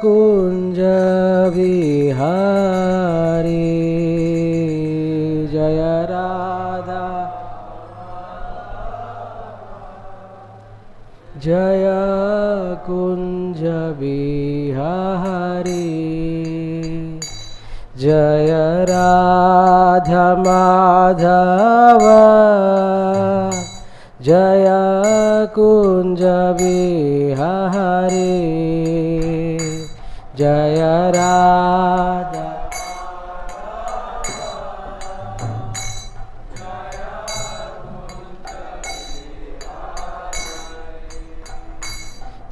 कुंज बिहारी जय राधा जय कुंज बिहारी जय राधा माधव जय कुंज बिहारी जय राधा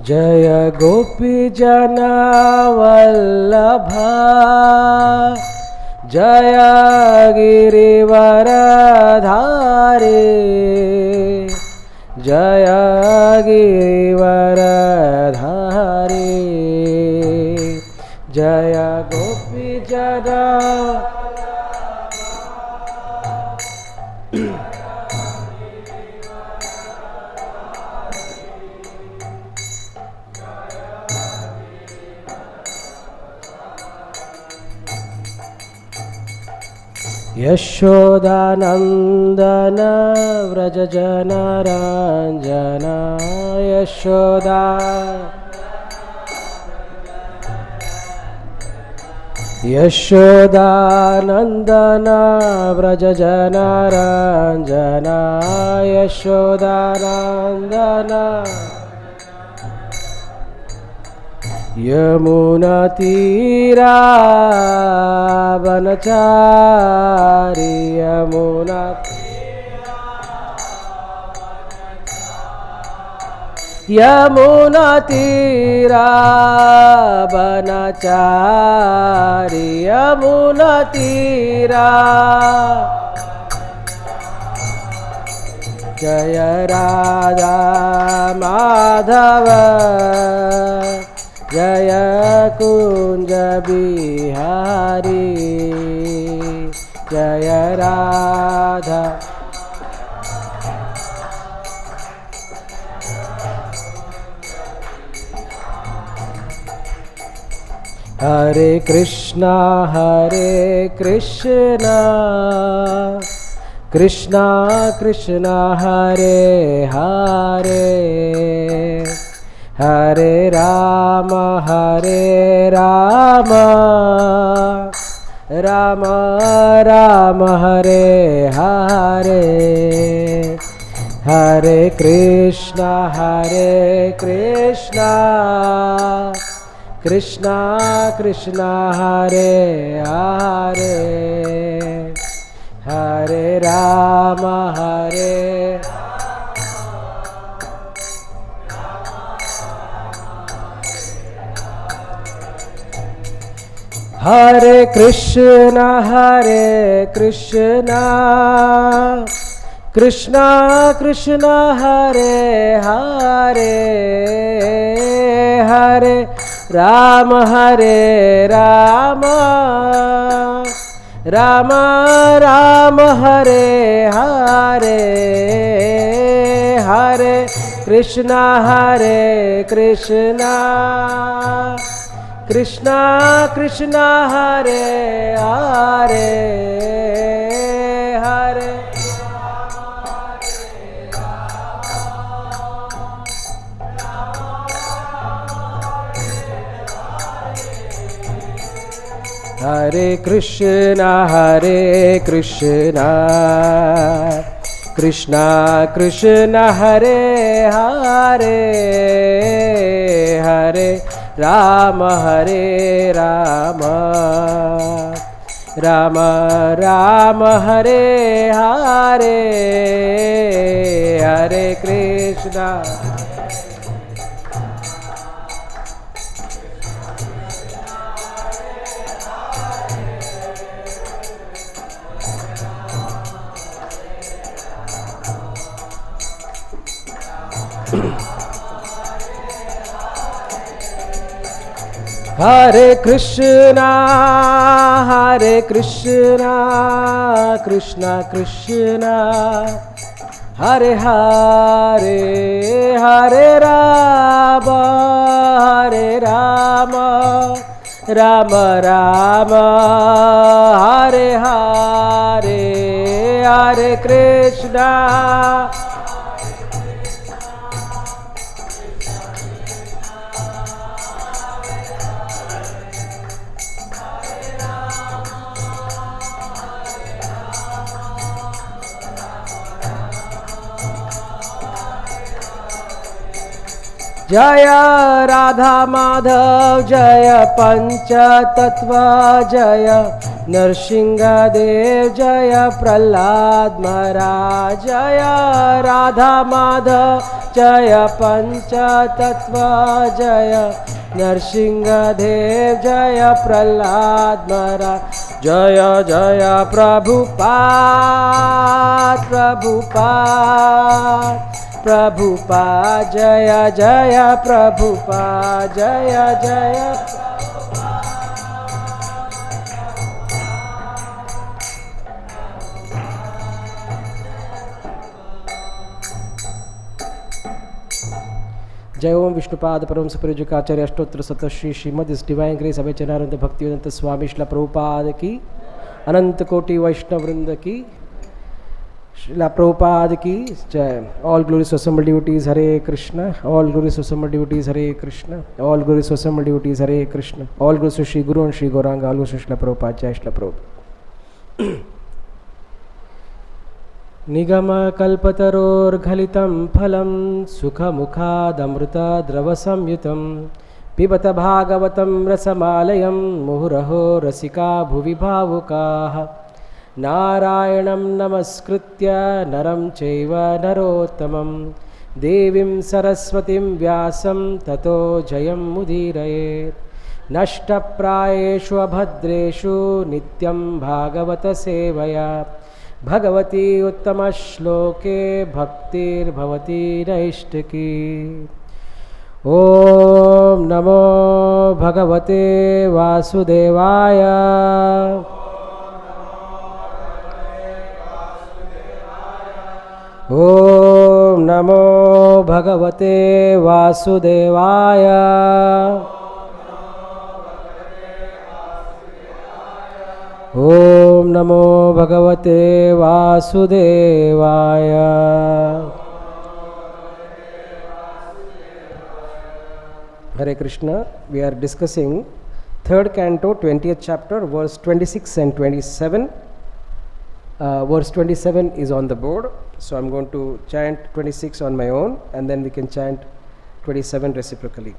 जय गोपी जना वल्लभा जय गिरिवरधारी जय गिरिवरधारी जय गोपी जना यशोदानंदन व्रज जनरंजन यशोदा यशोदानंदन व्रज जनरंजन यशोदानंदन यमुना तीरा बनचारी यमुना तीरा बनचारी यमुना तीरा जय राधा माधव जय कुंज बिहारी जय राधा हरे कृष्णा कृष्णा कृष्णा हरे हरे हरे राम राम राम हरे हरे हरे कृष्णा कृष्णा कृष्णा हरे हरे हरे राम हरे कृष्णा कृष्णा कृष्णा हरे हरे हरे राम राम राम हरे हरे हरे कृष्णा कृष्णा कृष्णा हरे हरे हरे हरे कृष्णा कृष्णा कृष्णा हरे हरे हरे राम राम राम हरे हरे हरे कृष्णा हरे Krishna Krishna Krishna Hare Hare, Hare Rama, Hare Rama, Rama Rama, Hare Hare, Hare Krishna, Jaya Radha Madhav, Jaya Pancha Tattva, Jaya Narsingha Dev, Jaya Prahlad Maharaj, Jaya Radha Madhav, Jaya Pancha Tattva, Jaya Narsingha Dev, Jaya Prahlad Maharaj, Jaya Jaya Prabhupada, Prabhupada, Prabhupada, Jaya Jaya Prabhupada, Jaya Jaya Jai Om Vishnupada Paramsa Parajukacharya Ashtotra Sata Shri Srimad His Divine Grace Abhichanaranda Bhaktivedanta Swami Srila Prabhupada ki Ananta Koti Vaishnava Vrinda ki Srila Prabhupada ki Jai. All glories to assembled devotees, Hare Krishna. All glories to assembled devotees, Hare Krishna. All glories to assembled devotees, Hare Krishna. All glories to Shri Guru and Shri Gauranga. All glories to Srila Prabhupada. Jai Srila Prabhupada. Nigama kalpatarorghalitam phalam sukha mukhadamrita dravasamyutam pibata bhagavatam rasamalayam muhuraho rasika bhuvi bhavukaha Narayanam namaskritya naram chaiva narottamam devim saraswatim vyasam tato jayam mudhirayet nashtaprayeshu abhadreshu nityam bhagavata sevaya Bhagavati uttama shloke bhaktir bhavati naishtaki Om namo bhagavate vasudevaya Om namo bhagavate vasudevaya Om namo bhagavate vasudevaya Hare Krishna. We are discussing 3rd canto 20th chapter verse 26 and 27. Verse 27 is on the board, so I'm going to chant 26 on my own and then we can chant 27 reciprocally.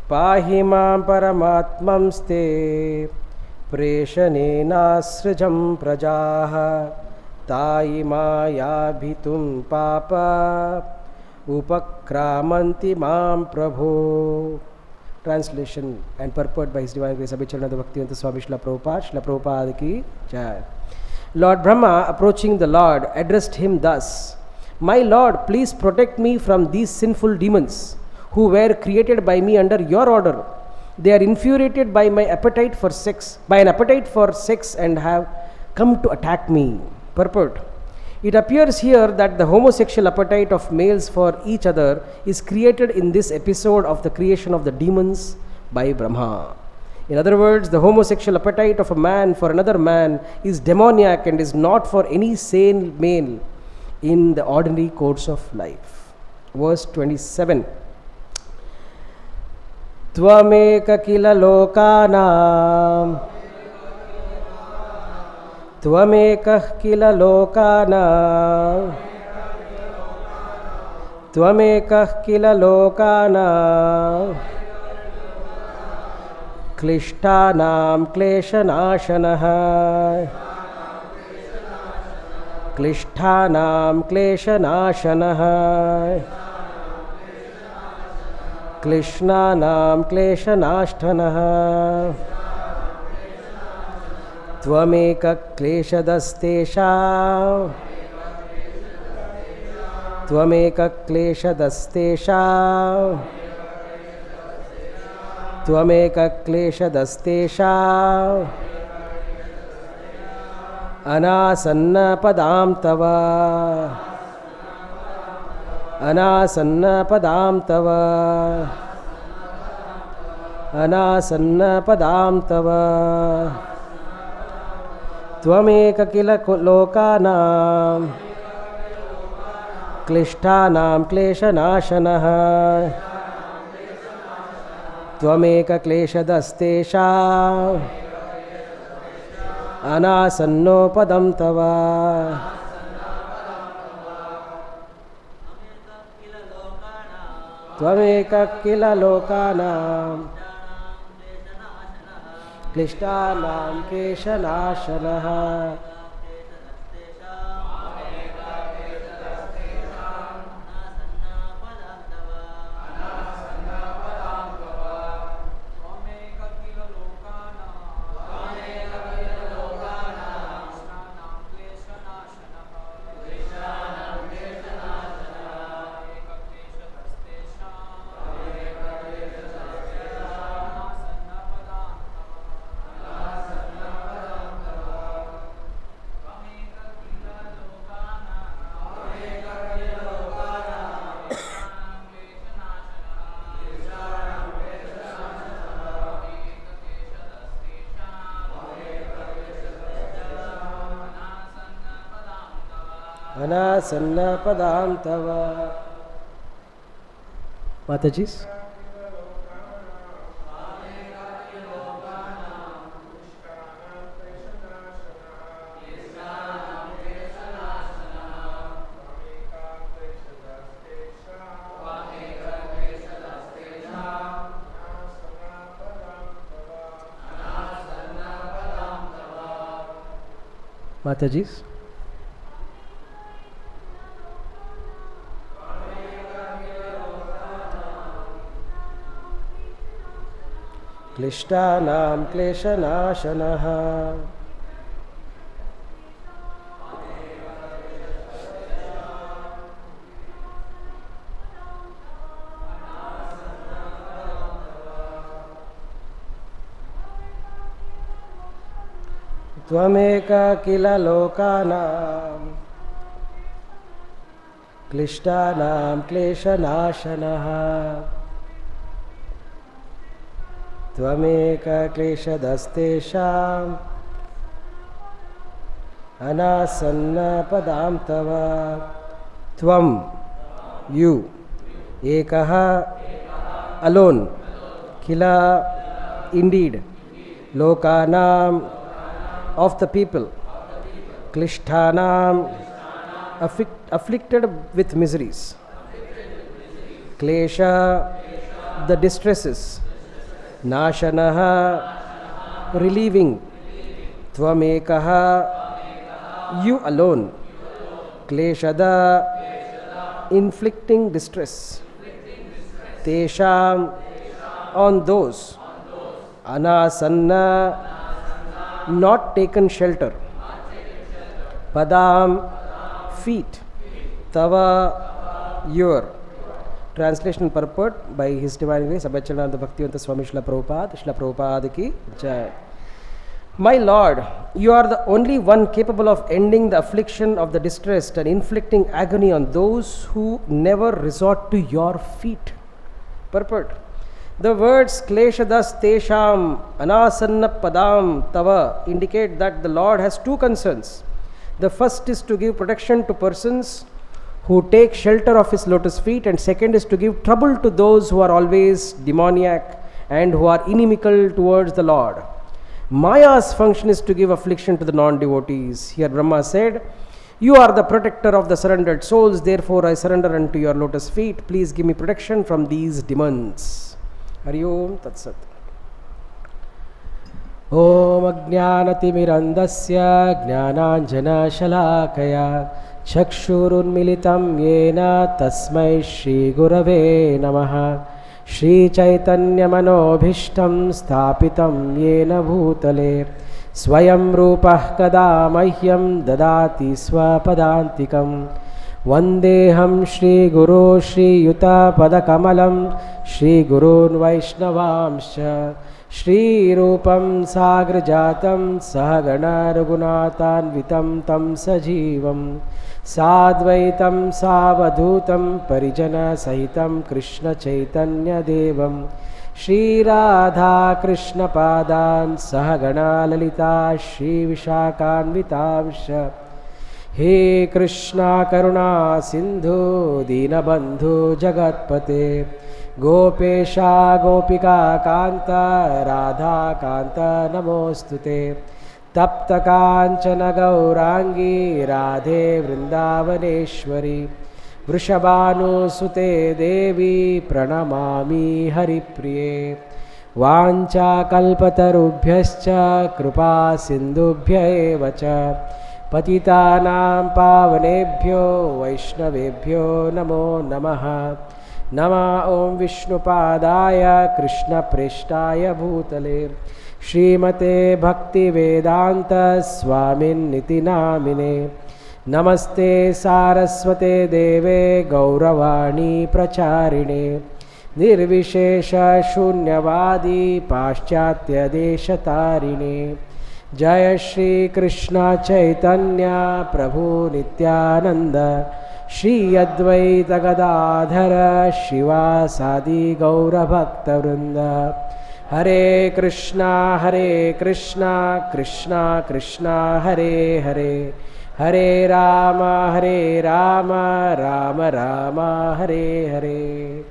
Pāhi maṁ paramātmaṁs te preṣaṇenāsṛjaṁ prajāḥ tāyimā yabhitum pāpā upākrāmanti maṁ prabho. Translation and purport by His Divine Grace Abhichanaranda Bhaktivedanta Swami Srila Prabhupada. Srila Prabhupada ki Jai. Lord Brahma, approaching the Lord, addressed him thus: My Lord, please protect me from these sinful demons who were created by me under your order. They are infuriated by my appetite for sex, and have come to attack me. Purport. It appears here that the homosexual appetite of males for each other is created in this episode of the creation of the demons by Brahmā. In other words, the homosexual appetite of a man for another man is demoniac and is not for any sane male in the ordinary course of life. Verse 27. Tvameka kila lokanam Tvameka kila lokanam Tvameka kila lokanam Klishtanam kleshanāshanah Klishtanam kleshanāshanah Krishnanam kleshanashtanah Tvameka kleshadastesha Tvameka kleshadastesha Tvameka kleshadastesha Anasanna padam tava अनासन्नपदां तव अनासन्नपदां तव त्वमेक किल लोकानां क्लिष्टानां क्लेशनाशनः त्वमेक क्लेशदस्तेषाम् अनासन्नोपदं तव त्वमेक किल लोकानां क्लिष्टानां क्लेशनाशनः अनासन्नपदां तव माताजी माताजी क्लिष्टानां क्लेशनाशनः त्वमेक किल लोकानां क्लिष्टानां क्लेशनाशनः त्वमेक क्लेशदस्तेषाम् अनासन्नपदां तव त्वं you एकः alone किल indeed लोकानां of the people क्लिष्टानां afflicted with miseries klesha the distresses नाशनः relieving त्वमेकः you alone क्लेशदा inflicting distress तेषाम् on those anasanna not taken shelter padam feet tava your Translation Purport by His Divine Grace Abhachananda Bhaktivedanta Swami Srila Prabhupada ki jai. My Lord, you are the only one capable of ending the affliction of the distressed and inflicting agony on those who never resort to your feet. Purport. The words kleshadas tesham anasanna padam tava indicate that the Lord has two concerns. The first is to give protection to persons who take shelter of his lotus feet, and second is to give trouble to those who are always demoniac and who are inimical towards the Lord. Maya's function is to give affliction to the non-devotees. Here Brahmā said, you are the protector of the surrendered souls, therefore I surrender unto your lotus feet. Please give me protection from these demons. Hari Om Tat Sat. Om Ajnanatimirandasya Jnananjana Shalakaya Chakshurunmilitam Yena Tasmai Shri Gurave Namaha Shri Chaitanya Manobhishtam Sthapitam Yena Bhutale Swayam Rupah Kada Mahyam Dadati Swapadantikam Vandeham Shri Guru Shri Yuta Padakamalam Shri Gurun Vaishnavamscha Shri Rupam Sagrajatam Sahagana Raghunatanvitam Tam Sajivam Sadvaitam Savadhutam Parijana Sahitam Krishna Chaitanya Devam Shri Radha Krishna Padan Sahagana Lalita Shri Vishakhanvitamsha He Krishna Karuna Sindhu Dinabandhu Jagatpate Gopesha Gopika Kanta Radha Kanta Namostute Tapta Kanchana Gaurangi Radhe Vrindavaneshwari Vrishabhanu Sute Devi Pranamami Haripriye Vancha Kalpatarubhyascha Krupa Sindhubhya Evacha Patitanam Pavanebhyo Vaishnavebhyo Namo Namaha Nama Om Vishnupadaya Krishna Preshtaya Bhutale Srimate Bhakti Vedanta Swamin Niti Namine Namaste Saraswate Deve Gauravani Pracharine Nirvishesha Shunyavadi Paschatya Deshatarine Jaya Shri Krishna Chaitanya Prabhu Nityananda Shri Advaita Gadadhara Shiva Sadi Gaura Bhakta Vrinda Hare Krishna Krishna Krishna Hare Hare Hare Rama Rama Rama Hare Hare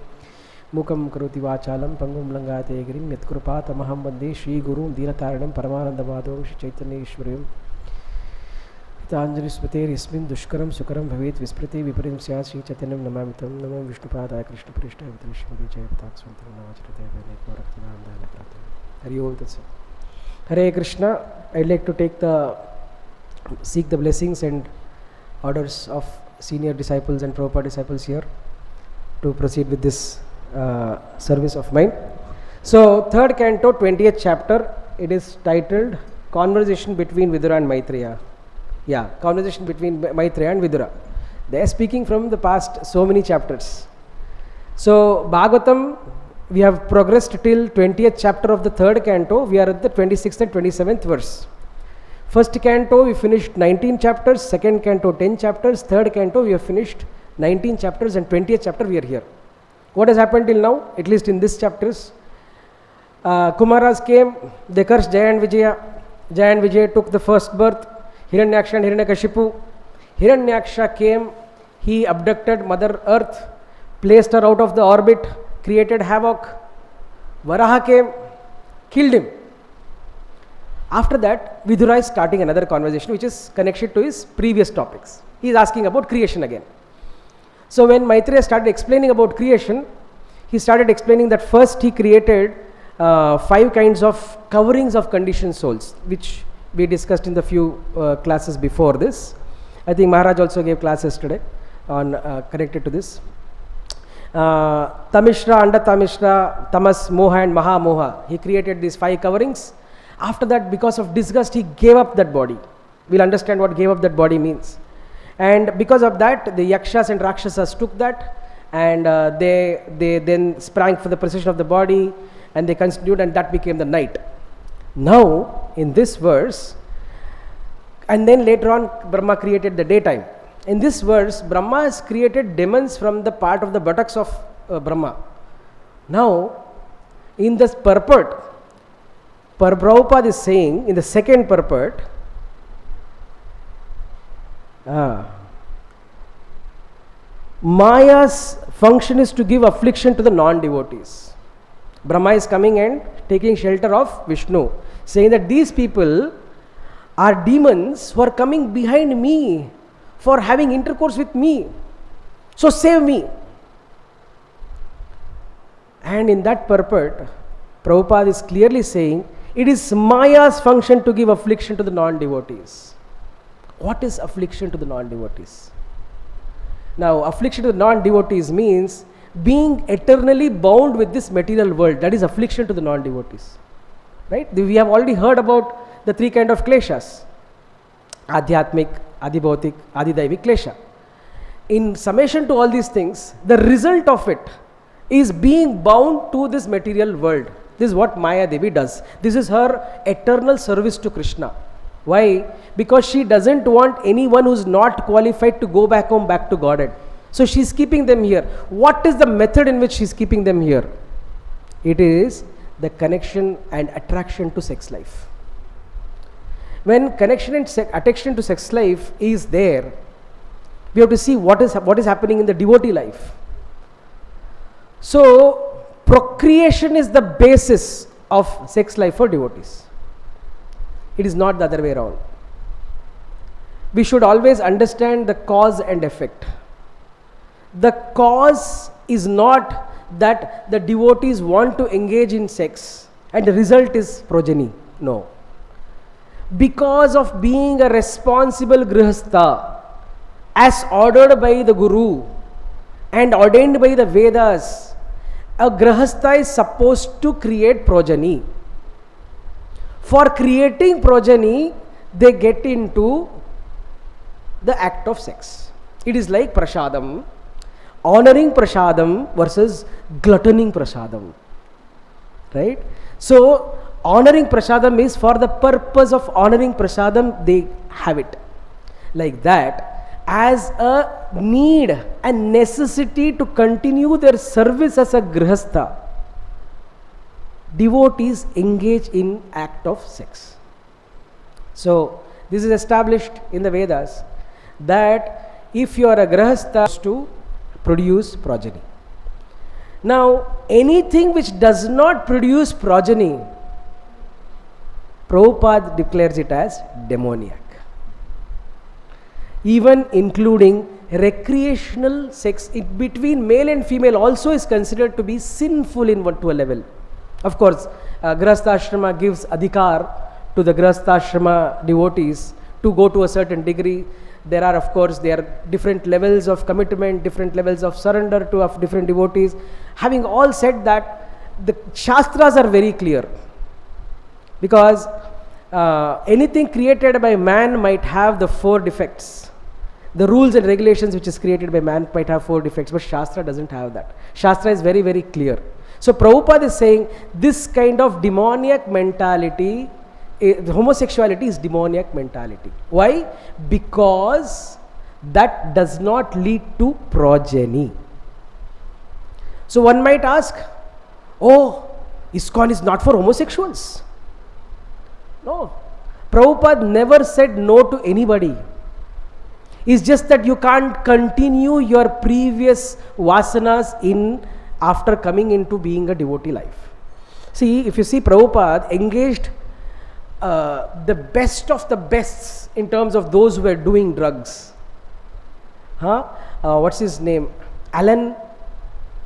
Mukam Karoti Vachalam Pangum Langate Girim Yatkurpa Tamaham Vande Shri Guru Dinataranam Paramanandamadım Shri Chaitanya Ishwarim Tanjali Smate Yasmin Dushkaram Sukaram Bhavet Visprati Viparim Syat Shri Chaitanyam Namamitam Namam Vishnupadaya Krishna Prishta Vitrishmati Jayaptak Svantam Navacharate Venekva Raktinandana Pratam Hari Om Tatsa Hare Krishna. I'd like to seek the blessings and orders of senior disciples and Prabhupada disciples here to proceed with this service of mine. So, third canto, 20th chapter, it is titled Conversation between Vidura and Maitreya. Yeah, conversation between Maitreya and Vidura. They are speaking from the past so many chapters. So, Bhagavatam, we have progressed till 20th chapter of the third canto. We are at the 26th and 27th verse. First canto, we finished 19 chapters. Second canto, 10 chapters. Third canto, we have finished 19 chapters, and 20th chapter we are here. What has happened till now, at least in this chapters? Kumaras came, they cursed Jaya and Vijaya. Jaya and Vijaya took the first birth. Hiranyaksha and Hiranyakashipu. Hiranyaksha came, he abducted Mother Earth, placed her out of the orbit, created havoc. Varaha came, killed him. After that, Vidura is starting another conversation which is connected to his previous topics. He is asking about creation again. So when Maitreya started explaining about creation, he started explaining that first he created 5 kinds of coverings of conditioned souls, which we discussed in the few classes before this. I think Maharaj also gave classes today on connected to this. Tamishra, Andatamishra, Tamas, Moha and Mahamoha. He created these 5 coverings. After that, because of disgust, he gave up that body. We'll understand what gave up that body means. And because of that, the Yakshas and Rakshasas took that, and they then sprang for the possession of the body, and they continued, and that became the night. Now, in this verse, and then later on, Brahma created the daytime. In this verse, Brahma has created demons from the part of the buttocks of Brahma. Now, in this purport, Prabhupada is saying, in the second purport, Maya's function is to give affliction to the non-devotees. Brahma is coming and taking shelter of Vishnu, saying that these people are demons who are coming behind me for having intercourse with me. So save me. And in that purport, Prabhupada is clearly saying, it is Maya's function to give affliction to the non-devotees. What is affliction to the non-devotees? Now, affliction to the non-devotees means being eternally bound with this material world. That is affliction to the non-devotees. Right? We have already heard about the 3 kinds of kleshas. Adhyatmik, Adibhautik, Adidaivik klesha. in summation to all these things, the result of it is being bound to this material world. This is what Maya Devi does. This is her eternal service to Krishna. Why? Because she doesn't want anyone who's not qualified to go back home, back to Godhead. So she's keeping them here. What is the method in which she's keeping them here? It is the connection and attraction to sex life. When connection and attraction to sex life is there, we have to see what is happening in the devotee life. So procreation is the basis of sex life for devotees. It is not the other way around. We should always understand the cause and effect. The cause is not that the devotees want to engage in sex and the result is progeny. No. Because of being a responsible grihastha, as ordered by the Guru and ordained by the Vedas, a grihastha is supposed to create progeny. For creating progeny, they get into the act of sex. It is like prasadam, honoring prasadam versus gluttoning prasadam. Right? So, honoring prasadam is for the purpose of honoring prasadam, they have it. Like that, as a need and necessity to continue their service as a grihastha, devotees engage in act of sex. So, this is established in the Vedas that if you are a grihastha, to produce progeny. Now, anything which does not produce progeny, Prabhupada declares it as demoniac. Even including recreational sex between male and female also is considered to be sinful to a level. Of course, Grihastha Ashrama gives adhikar to the Grihastha Ashrama devotees to go to a certain degree. There are different levels of commitment, different levels of surrender of different devotees. Having all said that, the Shastras are very clear. Because anything created by man might have the 4 defects. The rules and regulations which is created by man might have 4 defects, but Shastra doesn't have that. Shastra is very, very clear. So Prabhupada is saying this kind of demoniac mentality, the homosexuality is demoniac mentality. Why? Because that does not lead to progeny. So one might ask, oh, ISKCON is not for homosexuals. No. Prabhupada never said no to anybody. It's just that you can't continue your previous vasanas after coming into being a devotee life. See, if you see, Prabhupada engaged the best of the bests in terms of those who were doing drugs. What's his name? Allen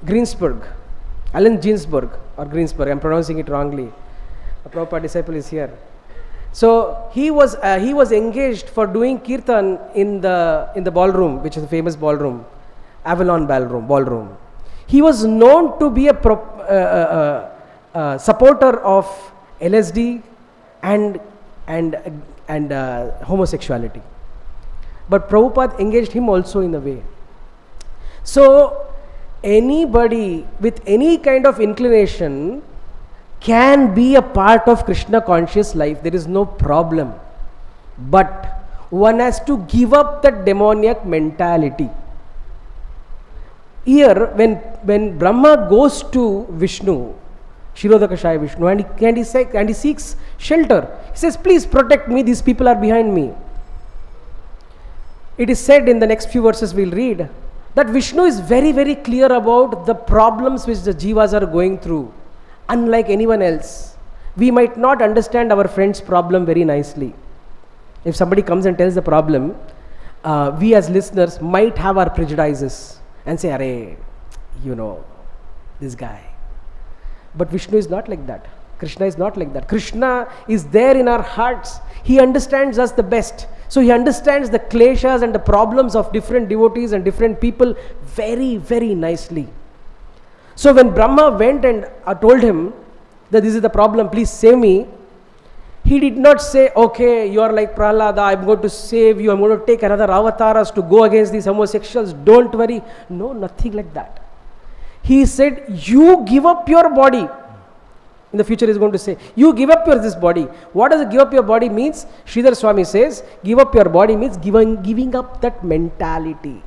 Ginsberg, I'm pronouncing it wrongly. A Prabhupada disciple is here. So he was engaged for doing kirtan in the ballroom, which is a famous ballroom, Avalon ballroom. He was known to be a supporter of LSD and homosexuality. But Prabhupada engaged him also in a way. So anybody with any kind of inclination can be a part of Krishna conscious life. There is no problem. But one has to give up that demoniac mentality. Here, when Brahma goes to Vishnu, Shirodakashaya Vishnu, and he seeks shelter, he says, please protect me, these people are behind me. It is said in the next few verses we'll read, that Vishnu is very, very clear about the problems which the jivas are going through. Unlike anyone else, we might not understand our friend's problem very nicely. If somebody comes and tells the problem, we as listeners might have our prejudices and say, Arey, this guy. But Vishnu is not like that. Krishna is not like that. Krishna is there in our hearts. He understands us the best. So he understands the kleshas and the problems of different devotees and different people very, very nicely. So when Brahma went and told him that this is the problem, please save me, He did not say, okay, you are like Prahlada, I'm going to save you, I'm going to take another avatars to go against these homosexuals, don't worry. No, nothing like that. He said, you give up your body. In the future he is going to say, you give up this body. What does give up your body means? Sridhar Swami says, give up your body means giving up that mentality.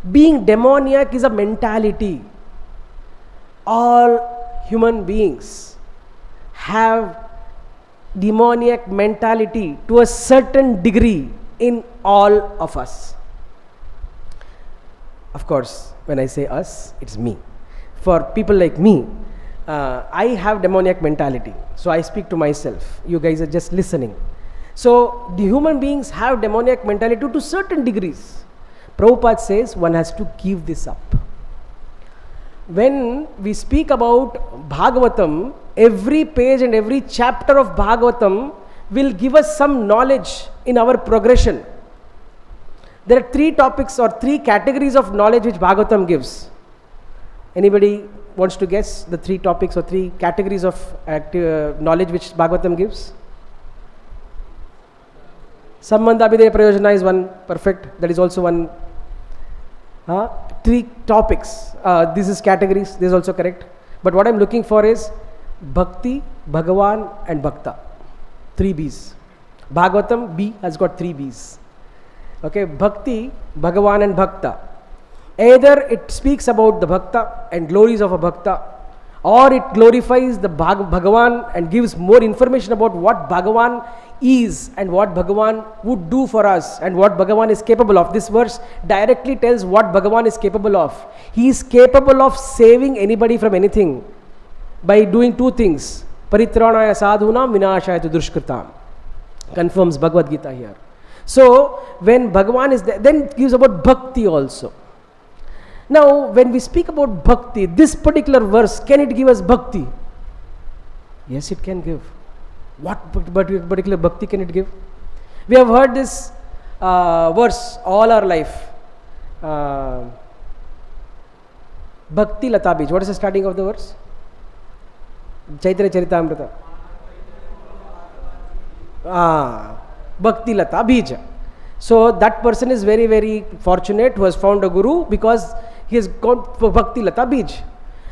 Being demoniac is a mentality. All human beings have demoniac mentality to a certain degree in all of us. Of course, when I say us, it's me. For people like me, I have demoniac mentality. So I speak to myself. You guys are just listening. So the human beings have demoniac mentality to certain degrees. Prabhupada says one has to give this up. When we speak about Bhagavatam, every page and every chapter of Bhagavatam will give us some knowledge in our progression. There are 3 topics or 3 categories of knowledge which Bhagavatam gives. Anybody wants to guess the 3 topics or 3 categories of knowledge which Bhagavatam gives? Sambandha Abhideya Prayojana is one, perfect. That is also one. 3 topics. This is categories, this is also correct. But what I am looking for is Bhakti, Bhagavan and Bhakta. 3 B's. Bhagavatam B has got 3 B's. Okay, Bhakti, Bhagavan and Bhakta. Either it speaks about the Bhakta and glories of a Bhakta, or it glorifies the Bhagavan and gives more information about what Bhagavan is and what Bhagavan would do for us and what Bhagavan is capable of. This verse directly tells what Bhagavan is capable of. He is capable of saving anybody from anything by doing 2 things. Paritranaya sadhunam vinashaya dushkritam. Confirms Bhagavad Gita here. So when Bhagavan is there, then it gives about Bhakti also. Now when we speak about Bhakti, this particular verse, can it give us Bhakti? Yes, it can give. What particular Bhakti can it give? We have heard this verse all our life. Bhakti Lata Bij. What is the starting of the verse? Chaitanya Charitamrita. Bhakti Lata Bija. So that person is very, very fortunate who has found a guru because he has got Bhakti Lata Bij.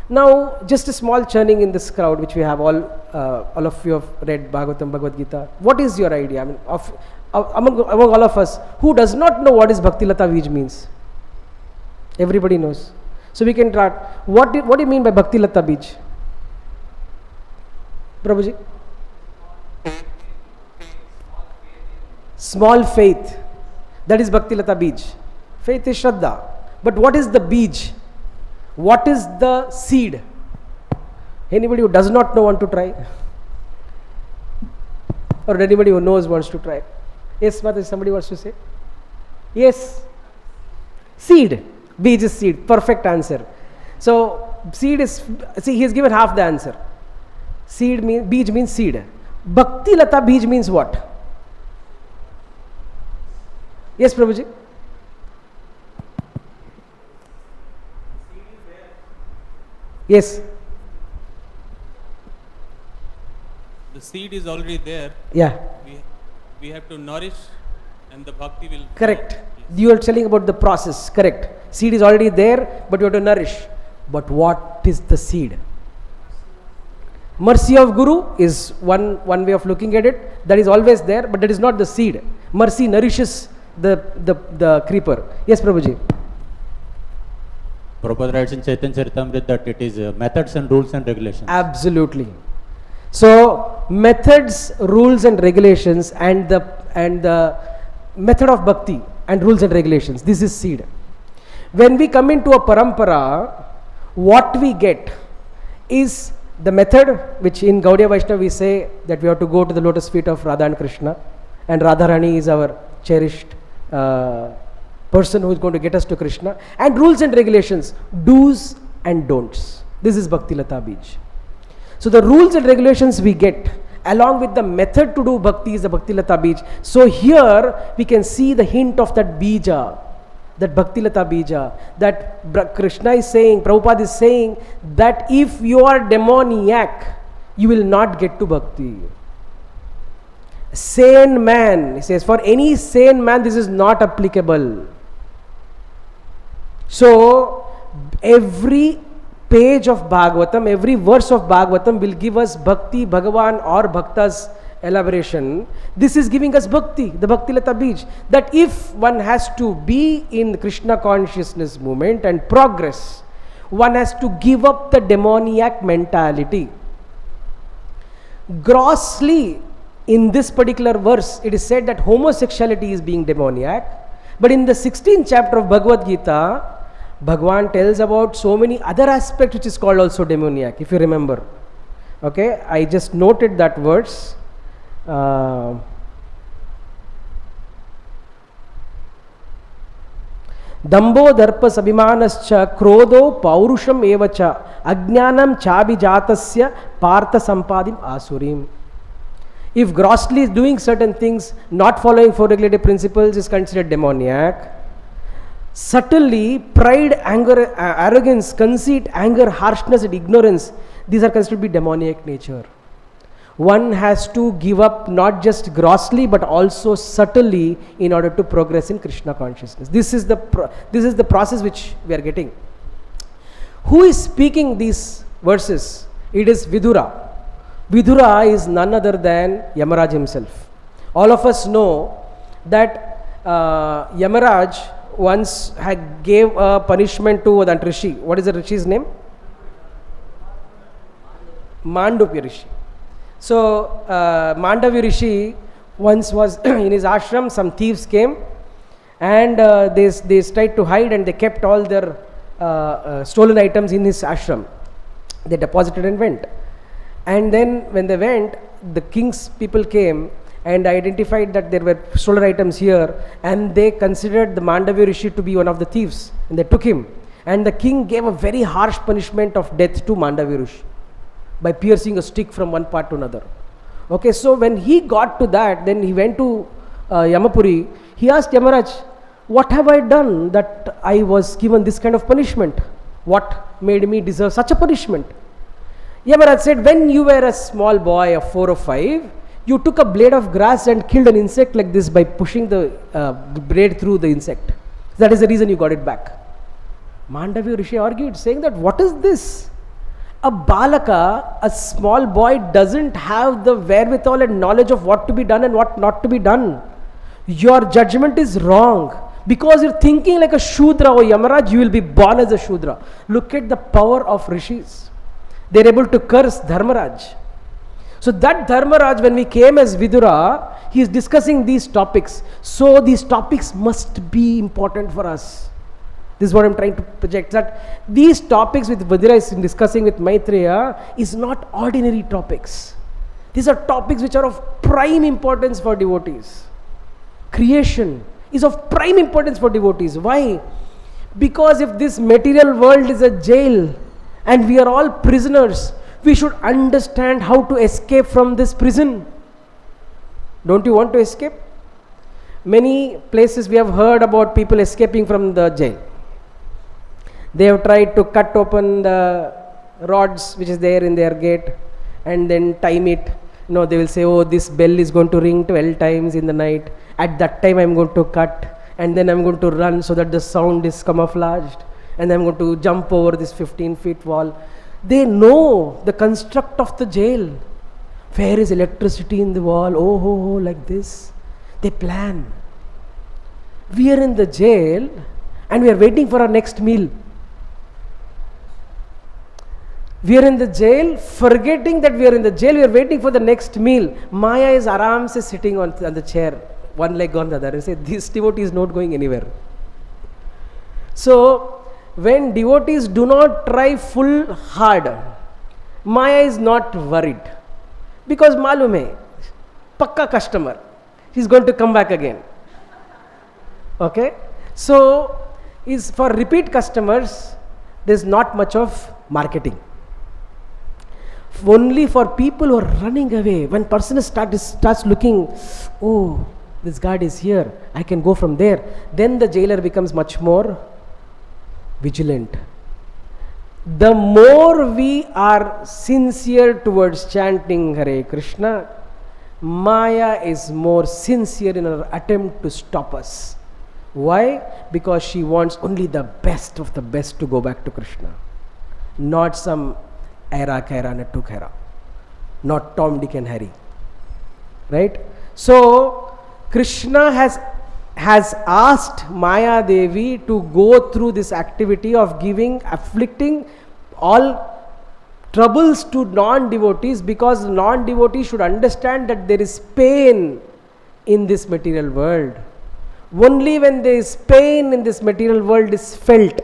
Now, just a small churning in this crowd, which we have all of you have read Bhagavatam, Bhagavad Gita. What is your idea? I mean, among all of us, who does not know what is Bhakti Lata Bij means? Everybody knows. So we can try. What do you mean by Bhakti Lata Bij? Prabhuji? Small faith. That is Bhakti Lata Bij. Faith is Shraddha. But what is the Bij? What is the seed? Anybody who does not know want to try? Or anybody who knows wants to try? Yes, Mataji, somebody wants to say? Yes. Seed. Bij is seed. Perfect answer. So, seed is, see, he has given half the answer. Seed means, Bij means seed. Bhakti Lata Bij means what? Yes, Prabhuji? Yes. The seed is already there. Yeah. We have to nourish and the bhakti will... Correct. Yes. You are telling about the process. Correct. Seed is already there, but you have to nourish. But what is the seed? Mercy of Guru is one way of looking at it. That is always there, but that is not the seed. Mercy nourishes the creeper. Yes, Prabhuji. Prabhupada writes in Chaitanya Charitamrita that it is methods and rules and regulations. Absolutely. So methods, rules and regulations and the method of bhakti and rules and regulations. This is seed. When we come into a parampara, what we get is the method, which in Gaudiya Vaishnava we say that we have to go to the lotus feet of Radha and Krishna, and Radharani is our cherished person who is going to get us to Krishna, and rules and regulations, do's and don'ts. This is Bhakti Lata Bij. So the rules and regulations we get along with the method to do bhakti is the Bhakti Lata Bij. So here we can see the hint of that bija, that Bhakti Lata Bija, that Krishna is saying, Prabhupada is saying that if you are demoniac, you will not get to bhakti. sane man, he says, for any sane man this is not applicable. So every page of Bhagavatam, every verse of Bhagavatam will give us Bhakti, Bhagavan or Bhakta's elaboration. This is giving us Bhakti, the Bhakti Lata Bij, that if one has to be in Krishna consciousness movement and progress, one has to give up the demoniac mentality. Grossly, in this particular verse, it is said that homosexuality is being demoniac, but in the 16th chapter of Bhagavad Gita, Bhagavan tells about so many other aspects which is called also demoniac, if you remember. Okay, I just noted that verse. Dambo darpa sabhimanascha krodo paurusham evacha ajnanam chabijatasya partha sampadim asurim. If grossly is doing certain things, not following four regulative principles is considered demoniac. Subtly, pride, anger, arrogance, conceit, anger, harshness and ignorance, these are considered to be demoniac nature. One has to give up not just grossly but also subtly in order to progress in Krishna consciousness. This is the process which we are getting. Who is speaking these verses? It is Vidura. Vidura is none other than Yamaraj himself. All of us know that Yamaraj once gave a punishment to that Rishi. What is the Rishi's name? Mandukya Rishi. So Mandavya Rishi once was in his ashram, some thieves came and they tried to hide and they kept all their stolen items in his ashram. They deposited and went. And then when they went, the king's people came and identified that there were stolen items here, and they considered the Mandavya Rishi to be one of the thieves, and they took him. And the king gave a very harsh punishment of death to Mandavya Rishi by piercing a stick from one part to another. Okay, so when he got to that, then he went to Yamapuri. He asked Yamaraj, what have I done that I was given this kind of punishment? What made me deserve such a punishment? Yamaraj said, when you were a small boy of 4 or 5, you took a blade of grass and killed an insect like this by pushing the blade through the insect. That is the reason you got it back. Mandavya Rishi argued, saying that what is this? A balaka, a small boy, doesn't have the wherewithal and knowledge of what to be done and what not to be done. Your judgment is wrong. Because you're thinking like a Shudra or Yamaraj, you will be born as a Shudra. Look at the power of Rishis. They're able to curse Dharmaraj. So that Dharmaraj, when we came as Vidura, he is discussing these topics. So these topics must be important for us. This is what I'm trying to project, that these topics with Vidura is discussing with Maitreya is not ordinary topics. These are topics which are of prime importance for devotees. Creation is of prime importance for devotees. Why? Because if this material world is a jail and we are all prisoners, we should understand how to escape from this prison. Don't you want to escape? Many places we have heard about people escaping from the jail. They have tried to cut open the rods which is there in their gate and then time it. No, they will say, oh, this bell is going to ring 12 times in the night. At that time I am going to cut and then I am going to run so that the sound is camouflaged, and I am going to jump over this 15-feet wall. They know the construct of the jail. Where is electricity in the wall? Oh, like this. They plan. We are in the jail and we are waiting for our next meal. We are in the jail, forgetting that we are in the jail, we are waiting for the next meal. Maya is aram se sitting on the chair, one leg on the other, and say, this devotee is not going anywhere. So, when devotees do not try full hard, Maya is not worried. Because malum hai, pakka customer, he is going to come back again. Okay? So, is for repeat customers, there is not much of marketing. Only for people who are running away, when person starts looking, oh, this guard is here, I can go from there, then the jailer becomes much more vigilant. The more we are sincere towards chanting Hare Krishna, Maya is more sincere in her attempt to stop us. Why? Because she wants only the best of the best to go back to Krishna. Not some Aira Kaira Nattu Kaira. Not Tom, Dick and Harry. Right? So, Krishna has asked Maya Devi to go through this activity of afflicting all troubles to non-devotees, because non-devotees should understand that there is pain in this material world. Only when there is pain in this material world is felt,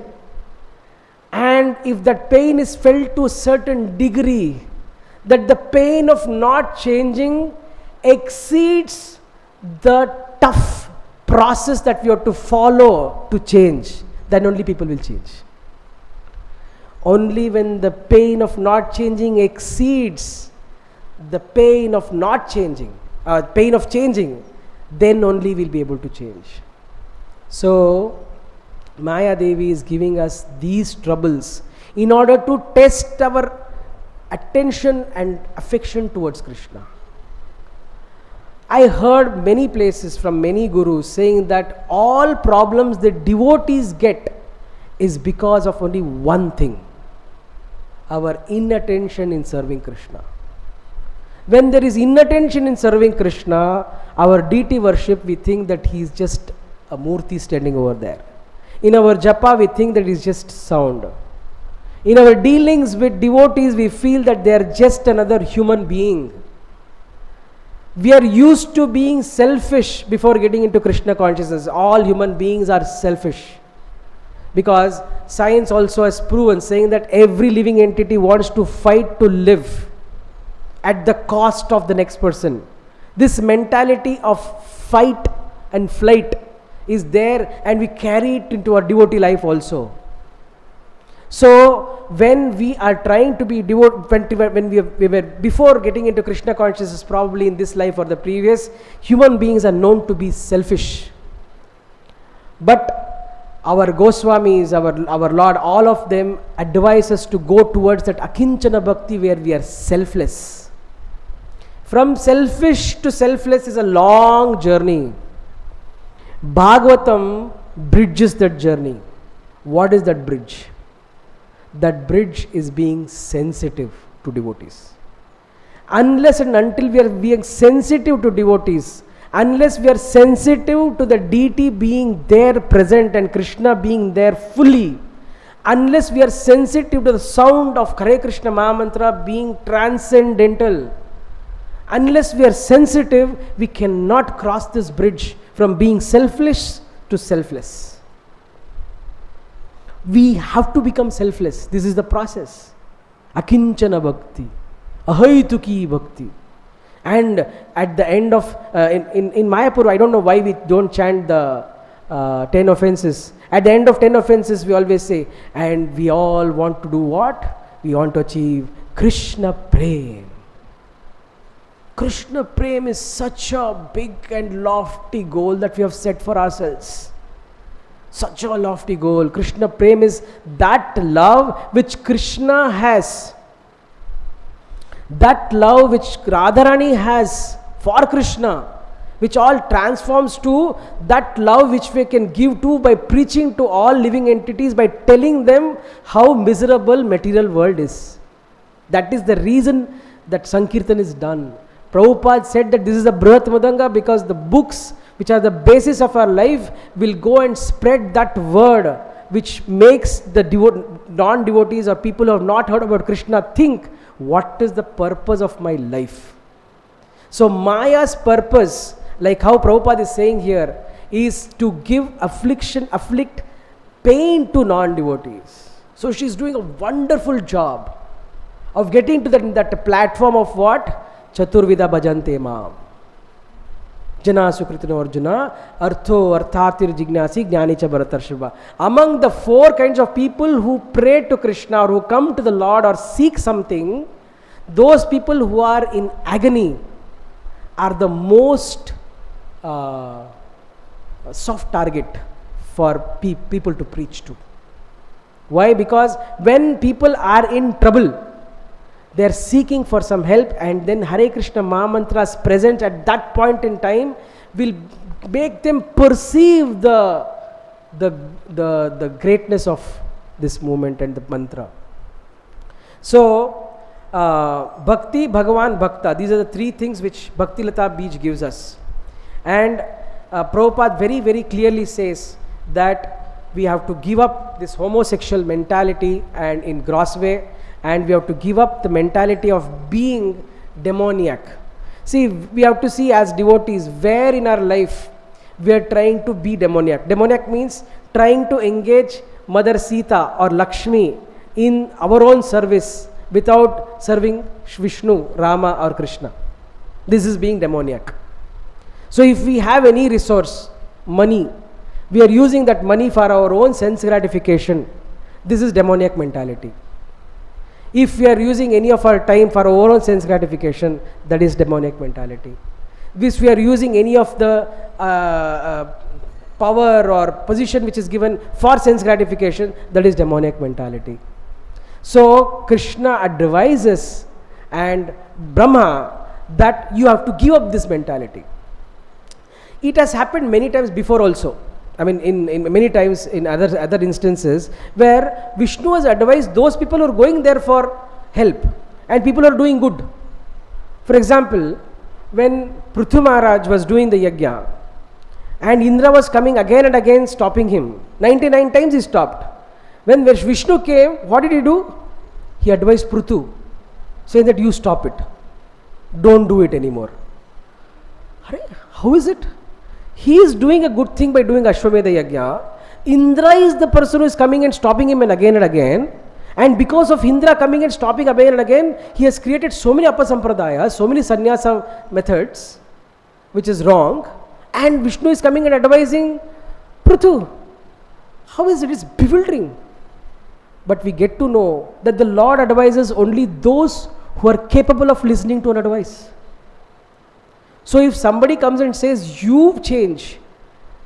and if that pain is felt to a certain degree, that the pain of not changing exceeds the tough process that we have to follow to change, then only people will change. Only when the pain of not changing exceeds the pain of not changing, pain of changing, then only we'll be able to change. So, Maya Devi is giving us these troubles in order to test our attention and affection towards Krishna. I heard many places from many gurus saying that all problems that devotees get is because of only one thing: our inattention in serving Krishna. When there is inattention in serving Krishna, our deity worship, we think that he is just a murti standing over there. In our japa, we think that it is just sound. In our dealings with devotees, we feel that they are just another human being. We are used to being selfish before getting into Krishna consciousness. All human beings are selfish. Because science also has proven, saying that every living entity wants to fight to live at the cost of the next person. This mentality of fight and flight is there, and we carry it into our devotee life also. So, when we are trying to be when we were before getting into Krishna consciousness, probably in this life or the previous, human beings are known to be selfish. But our Goswamis, our Lord, all of them advise us to go towards that akinchana bhakti where we are selfless. From selfish to selfless is a long journey. Bhagavatam bridges that journey. What is that bridge? That bridge is being sensitive to devotees. Unless and until we are being sensitive to devotees, unless we are sensitive to the deity being there present and Krishna being there fully, unless we are sensitive to the sound of Hare Krishna Mahamantra being transcendental, unless we are sensitive, we cannot cross this bridge from being selfish to selfless. We have to become selfless. This is the process. Akinchana bhakti, ahaituki bhakti. And at the end of, in Mayapur, I don't know why we don't chant the 10 offenses. At the end of 10 offenses, we always say, and we all want to do what? We want to achieve Krishna Prem. Krishna Prem is such a big and lofty goal that we have set for ourselves. Such a lofty goal. Krishna Prem is that love which Krishna has. That love which Radharani has for Krishna, which all transforms to that love which we can give to by preaching to all living entities, by telling them how miserable material world is. That is the reason that Sankirtan is done. Prabhupada said that this is a Brihat Madanga because the books which are the basis of our life will go and spread that word which makes the non-devotees or people who have not heard about Krishna think, what is the purpose of my life? So Maya's purpose, like how Prabhupada is saying here, is to give afflict pain to non-devotees. So she is doing a wonderful job of getting to that platform of what? Chaturvida bhajante maam. Jana sukritino arjuna, artho arthatir jignasi jnani cha bharatarshava. Among the 4 kinds of people who pray to Krishna or who come to the Lord or seek something, those people who are in agony are the most soft target for people to preach to. Why? Because when people are in trouble, They are seeking for some help, and then Hare Krishna Mahamantras present at that point in time will make them perceive the greatness of this movement and the mantra. So, Bhakti, Bhagavan, Bhakta, these are the three things which Bhakti Lata Bij gives us. And Prabhupada very, very clearly says that we have to give up this homosexual mentality and in gross way, and we have to give up the mentality of being demoniac. See, we have to see as devotees where in our life we are trying to be demoniac. Demoniac means trying to engage Mother Sita or Lakshmi in our own service without serving Vishnu, Rama or Krishna. This is being demoniac. So if we have any resource, money, we are using that money for our own sense gratification. This is demoniac mentality. If we are using any of our time for our own sense gratification, that is demoniac mentality. If we are using any of the power or position which is given for sense gratification, that is demoniac mentality. So Krishna advises and Brahma that you have to give up this mentality. It has happened many times before also. I mean, in many times in other instances where Vishnu has advised those people who are going there for help and people are doing good. For example, when Prithvi Maharaj was doing the yajna and Indra was coming again and again stopping him, 99 times he stopped. When Vishnu came, what did he do? He advised Prithu, saying that you stop it. Don't do it anymore. How is it? He is doing a good thing by doing Ashwamedha Yajna. Indra is the person who is coming and stopping him and again. And because of Indra coming and stopping again and again, he has created so many apasampradayas, so many sannyasa methods, which is wrong. And Vishnu is coming and advising Prithu. How is it? It's bewildering. But we get to know that the Lord advises only those who are capable of listening to an advice. So if somebody comes and says, you change,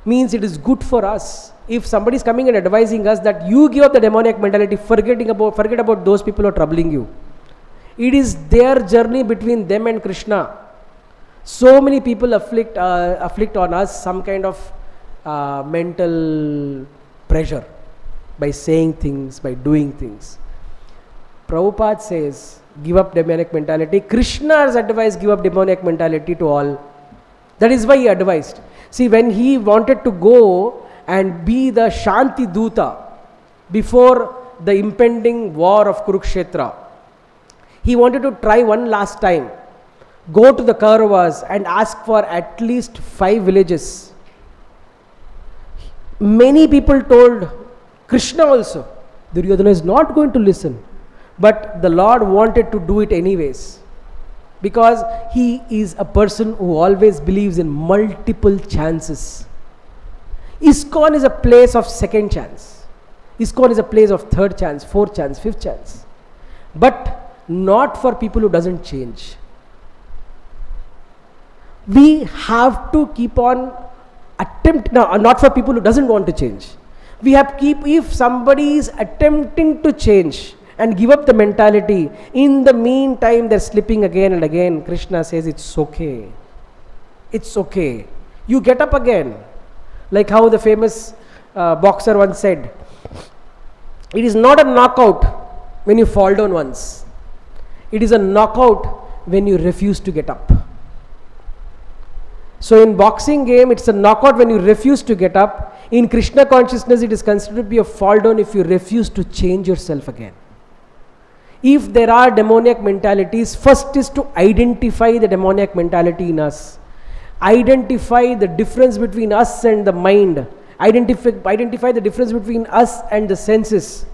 means it is good for us. If somebody is coming and advising us that you give up the demoniac mentality, forget about those people who are troubling you. It is their journey between them and Krishna. So many people afflict on us some kind of mental pressure by saying things, by doing things. Prabhupada says, give up demoniac mentality. Krishna has advised, give up demoniac mentality to all. That is why he advised. See, when he wanted to go and be the Shanti Duta before the impending war of Kurukshetra, he wanted to try one last time. Go to the Kauravas and ask for at least 5 villages. Many people told Krishna also. Duryodhana is not going to listen. But the Lord wanted to do it anyways. Because he is a person who always believes in multiple chances. ISKCON is a place of second chance. ISKCON is a place of third chance, fourth chance, fifth chance. But not for people who doesn't change. We have to keep on not for people who doesn't want to change. We have if somebody is attempting to change and give up the mentality, in the meantime they're slipping again and again. Krishna says it's okay. It's okay. You get up again. Like how the famous boxer once said, it is not a knockout when you fall down once. It is a knockout when you refuse to get up. So in boxing game, it's a knockout when you refuse to get up. In Krishna consciousness, it is considered to be a fall down if you refuse to change yourself again. If there are demoniac mentalities, first is to identify the demoniac mentality in us. Identify the difference between us and the mind. Identify the difference between us and the senses.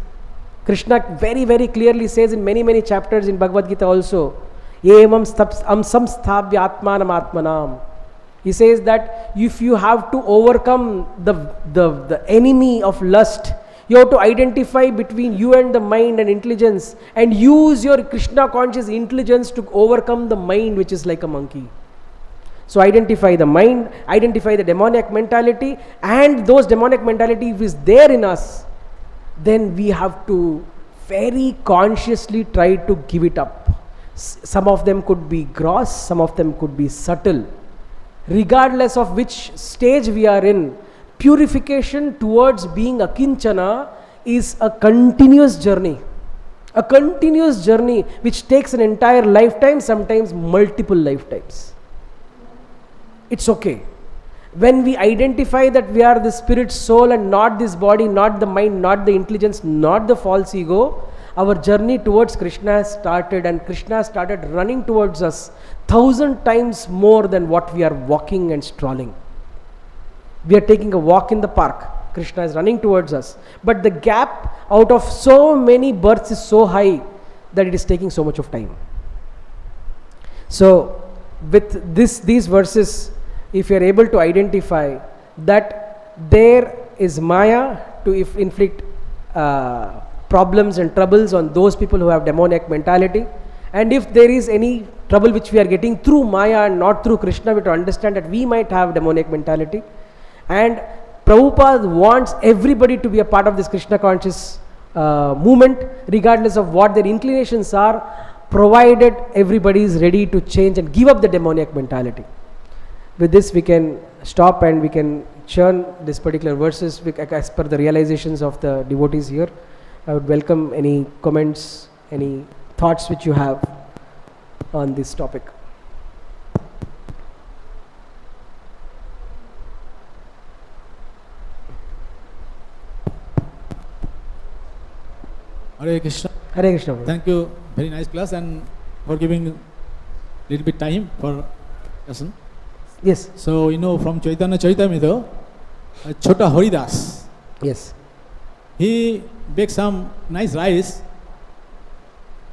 Krishna very, very clearly says in many, many chapters in Bhagavad Gita also, Evam samsthabya atmanam atmanam. He says that if you have to overcome the enemy of lust, you have to identify between you and the mind and intelligence and use your Krishna conscious intelligence to overcome the mind which is like a monkey. So identify the mind, identify the demoniac mentality, and those demoniac mentality if is there in us, then we have to very consciously try to give it up. Some of them could be gross, some of them could be subtle. Regardless of which stage we are in, purification towards being akinchana is a continuous journey. A continuous journey which takes an entire lifetime, sometimes multiple lifetimes. It's okay. When we identify that we are the spirit, soul, and not this body, not the mind, not the intelligence, not the false ego, our journey towards Krishna has started, and Krishna started running towards us 1,000 times more than what we are walking and strolling. We are taking a walk in the park. Krishna is running towards us. But the gap out of so many births is so high that it is taking so much of time. So, with these verses, if you are able to identify that there is Maya to inflict problems and troubles on those people who have demoniac mentality, and if there is any trouble which we are getting through Maya and not through Krishna, we have to understand that we might have demoniac mentality. And Prabhupada wants everybody to be a part of this Krishna conscious movement, regardless of what their inclinations are, provided everybody is ready to change and give up the demoniac mentality. With this we can stop and we can churn this particular verses as per the realizations of the devotees here. I would welcome any comments, any thoughts which you have on this topic. Hare Krishna. Hare Krishna. Thank you. Very nice class and for giving little bit time for lesson. Yes. So, from Chaitanya Charitamrita, Chota Haridas, Yes. he baked some nice rice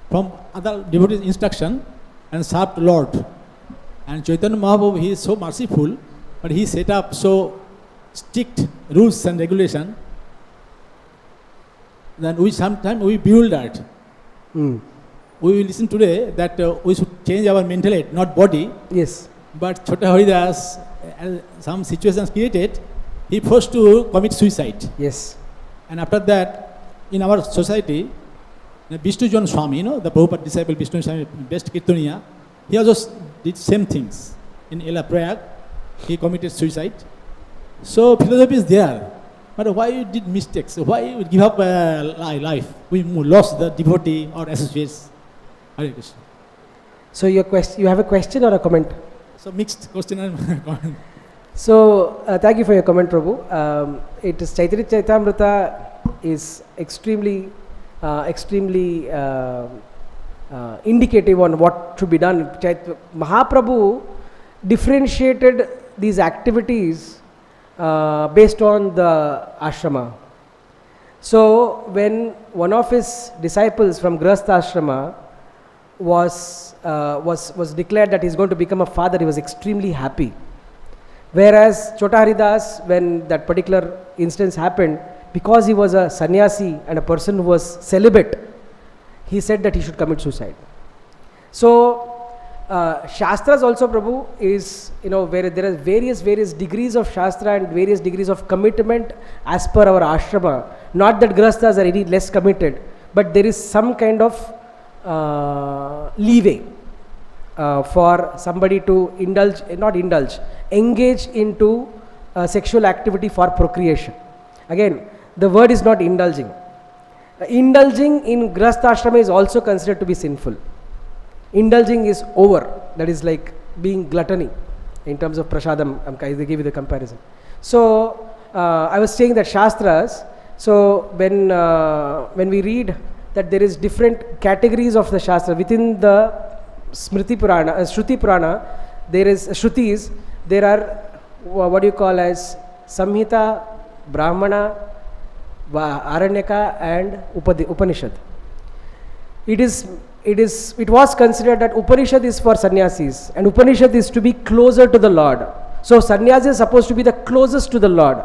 from other devotees' instruction and served to Lord. And Chaitanya Mahaprabhu, he is so merciful, but he set up so strict rules and regulation. Then sometimes we build that. Mm. We will listen today that we should change our mentality, not body. Yes. But Chota Haridas, some situations created, he forced to commit suicide. Yes. And after that, in our society, Vishnujan Swami, the Prabhupada disciple Vishnu Swami, best Kirtaniya, he also did same things. In Ela Prayag, he committed suicide. So philosophy is there. But why you did mistakes? Why you give up life? We lost the devotee or associates. Hare Krishna. So you have a question or a comment? So mixed question and comment. So thank you for your comment, Prabhu. It is Chaitanya Charitamrita is extremely indicative on what should be done. Mahaprabhu differentiated these activities based on the ashrama. So when one of his disciples from Grihastha ashrama was declared that he is going to become a father, he was extremely happy. Whereas Chota Haridas, when that particular instance happened, because he was a sannyasi and a person who was celibate, he said that he should commit suicide. So Shastras also, Prabhu, is, where there are various degrees of Shastra and various degrees of commitment as per our ashrama. Not that Grihasthas are any less committed, but there is some kind of leeway for somebody to engage into sexual activity for procreation. Again, the word is not indulging. Indulging in Grihastha ashrama is also considered to be sinful. Indulging is over, that is like being gluttony in terms of prasadam. They give you the comparison. So I was saying that Shastras, so when we read that there is different categories of the Shastra within the Smriti Purana, Shruti Purana, there is Shrutis, there are what you call as Samhita, Brahmana, Aranyaka and Upanishad. It was considered that Upanishad is for sannyasis and Upanishad is to be closer to the Lord. So sannyasi is supposed to be the closest to the Lord.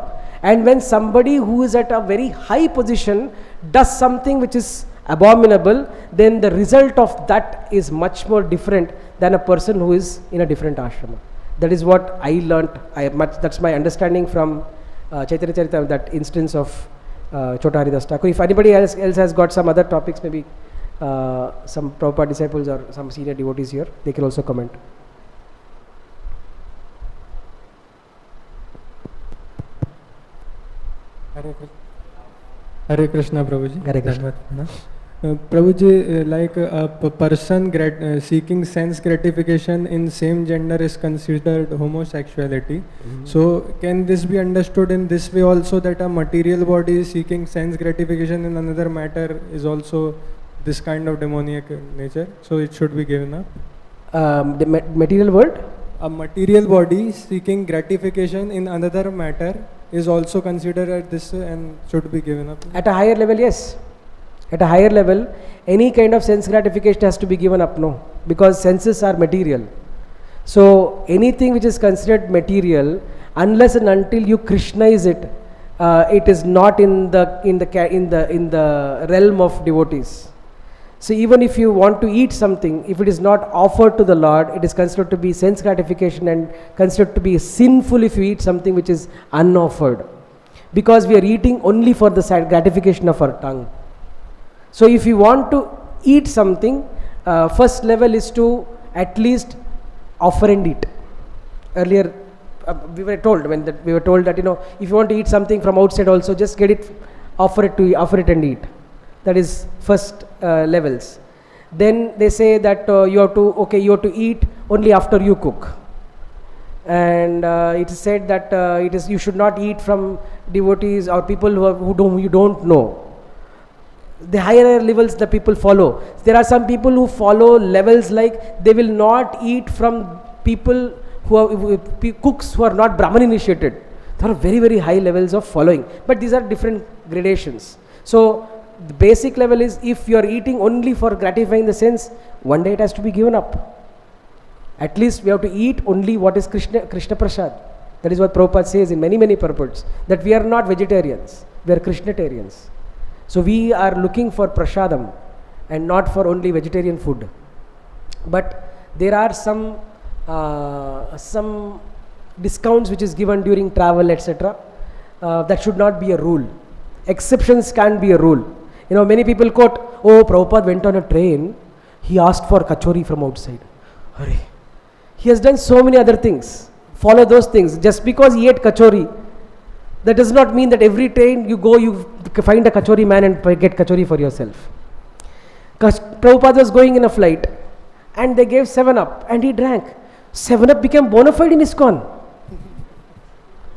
And when somebody who is at a very high position does something which is abominable, then the result of that is much more different than a person who is in a different ashrama. That is what I learnt. That's my understanding from Chaitanya Charitamrita, that instance of Chota Haridas Thakur. If anybody else has got some other topics, maybe some Prabhupada disciples or some senior devotees here, they can also comment. Hare Krishna, Prabhuji. Hare Krishna. Prabhuji, like a person seeking sense gratification in same gender is considered homosexuality. So can this be understood in this way also, that a material body seeking sense gratification in another matter is also this kind of demoniac nature? So it should be given up? The material world? A material body seeking gratification in another matter is also considered as this and should be given up? At a higher level, yes. At a higher level, any kind of sense gratification has to be given up, no, because senses are material. So anything which is considered material, unless and until you Krishnaize it, it is not in the realm of devotees. So even if you want to eat something, if it is not offered to the Lord, it is considered to be sense gratification and considered to be sinful if you eat something which is unoffered, because we are eating only for the gratification of our tongue. So if you want to eat something, first level is to at least offer and eat. Earlier we were told that if you want to eat something from outside also, just get it, offer it and eat. That is first levels. Then they say that you have to eat only after you cook. And it is said that you should not eat from devotees or people who you don't know. The higher levels the people follow. There are some people who follow levels like they will not eat from people cooks who are not Brahman initiated. There are very, very high levels of following. But these are different gradations. So the basic level is, if you are eating only for gratifying the sense, one day it has to be given up. At least we have to eat only what is Krishna Prasad. That is what Prabhupada says in many, many purports, that we are not vegetarians, we are Krishnatarians. So we are looking for prasadam and not for only vegetarian food. But there are some discounts which is given during travel, etc. That should not be a rule. Exceptions can't be a rule. Many people quote, "Oh, Prabhupada went on a train, he asked for kachori from outside." Hurry. He has done so many other things. Follow those things. Just because he ate kachori, that does not mean that every train you go, you find a kachori man and get kachori for yourself. Prabhupada was going in a flight and they gave 7-Up and he drank. 7-Up became bona fide in ISKCON.